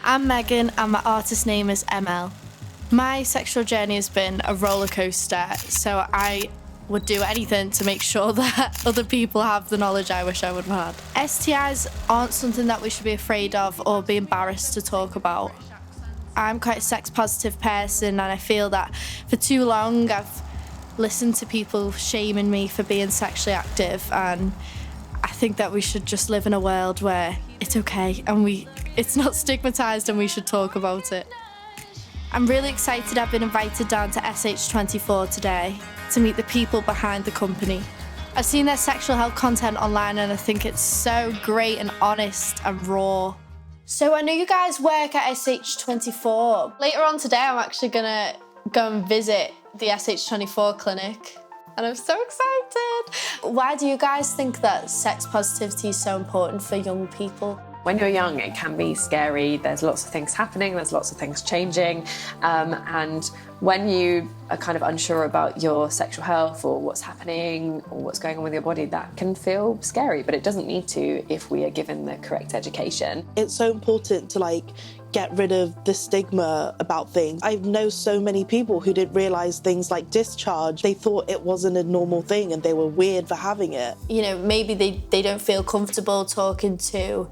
I'm Megan and my artist name is ML. My sexual journey has been a roller coaster, so I would do anything to make sure that other people have the knowledge I wish I would have had. STIs aren't something that we should be afraid of or be embarrassed to talk about. I'm quite a sex positive person, and I feel that for too long I've listened to people shaming me for being sexually active, and I think that we should just live in a world where it's okay and it's not stigmatised and we should talk about it. I'm really excited I've been invited down to SH24 today to meet the people behind the company. I've seen their sexual health content online and I think it's so great and honest and raw. So I know you guys work at SH24. Later on today I'm actually gonna go and visit the SH24 clinic and I'm so excited. Why do you guys think that sex positivity is so important for young people? When you're young, it can be scary. There's lots of things happening, there's lots of things changing. And when you are kind of unsure about your sexual health or what's happening or what's going on with your body, that can feel scary, but it doesn't need to if we are given the correct education. It's so important to get rid of the stigma about things. I know so many people who didn't realise things like discharge. They thought it wasn't a normal thing and they were weird for having it. You know, maybe they don't feel comfortable talking to,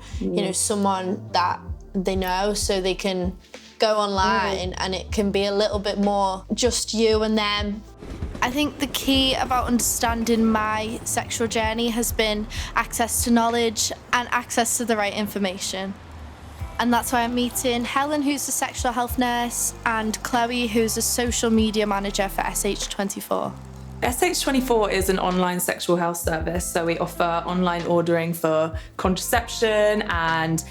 someone that they know, so they can go online and it can be a little bit more just you and them. I think the key about understanding my sexual journey has been access to knowledge and access to the right information. And that's why I'm meeting Helen, who's a sexual health nurse, and Chloe, who's a social media manager for SH24. SH24 is an online sexual health service, so we offer online ordering for contraception and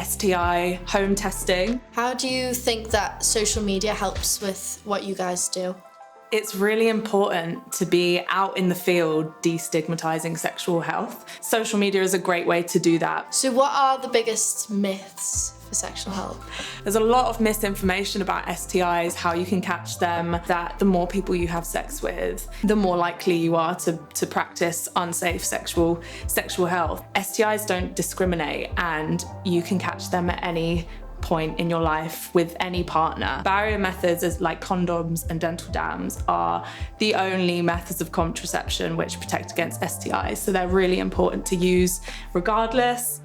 STI home testing. How do you think that social media helps with what you guys do? It's really important to be out in the field destigmatizing sexual health. Social media is a great way to do that. So what are the biggest myths for sexual health? There's a lot of misinformation about STIs, how you can catch them, that the more people you have sex with, the more likely you are to practice unsafe sexual health. STIs don't discriminate and you can catch them at any point in your life with any partner. Barrier methods like condoms and dental dams are the only methods of contraception which protect against STIs, so they're really important to use regardless.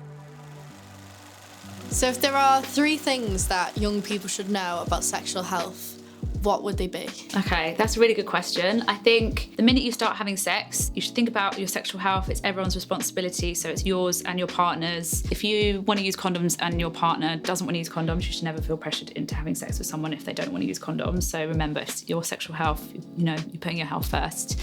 So if there are 3 things that young people should know about sexual health, what would they be? Okay, that's a really good question. I think the minute you start having sex, you should think about your sexual health. It's everyone's responsibility, so it's yours and your partner's. If you want to use condoms and your partner doesn't want to use condoms, you should never feel pressured into having sex with someone if they don't want to use condoms. So remember, it's your sexual health, you're putting your health first.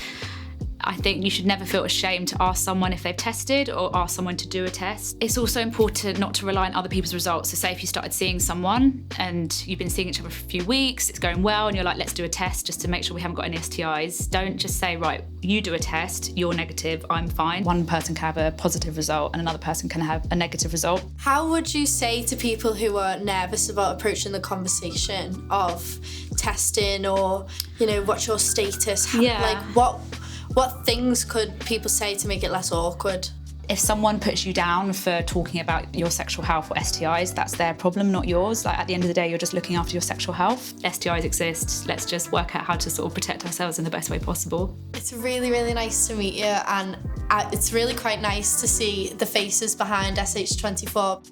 I think you should never feel ashamed to ask someone if they've tested or ask someone to do a test. It's also important not to rely on other people's results. So say if you started seeing someone and you've been seeing each other for a few weeks, it's going well and you're like, let's do a test just to make sure we haven't got any STIs. Don't just say, right, you do a test, you're negative, I'm fine. One person can have a positive result and another person can have a negative result. How would you say to people who are nervous about approaching the conversation of testing or, what's your status? Yeah. What things could people say to make it less awkward? If someone puts you down for talking about your sexual health or STIs, that's their problem, not yours. At the end of the day, you're just looking after your sexual health. STIs exist. Let's just work out how to sort of protect ourselves in the best way possible. It's really, really nice to meet you, and it's really quite nice to see the faces behind SH24.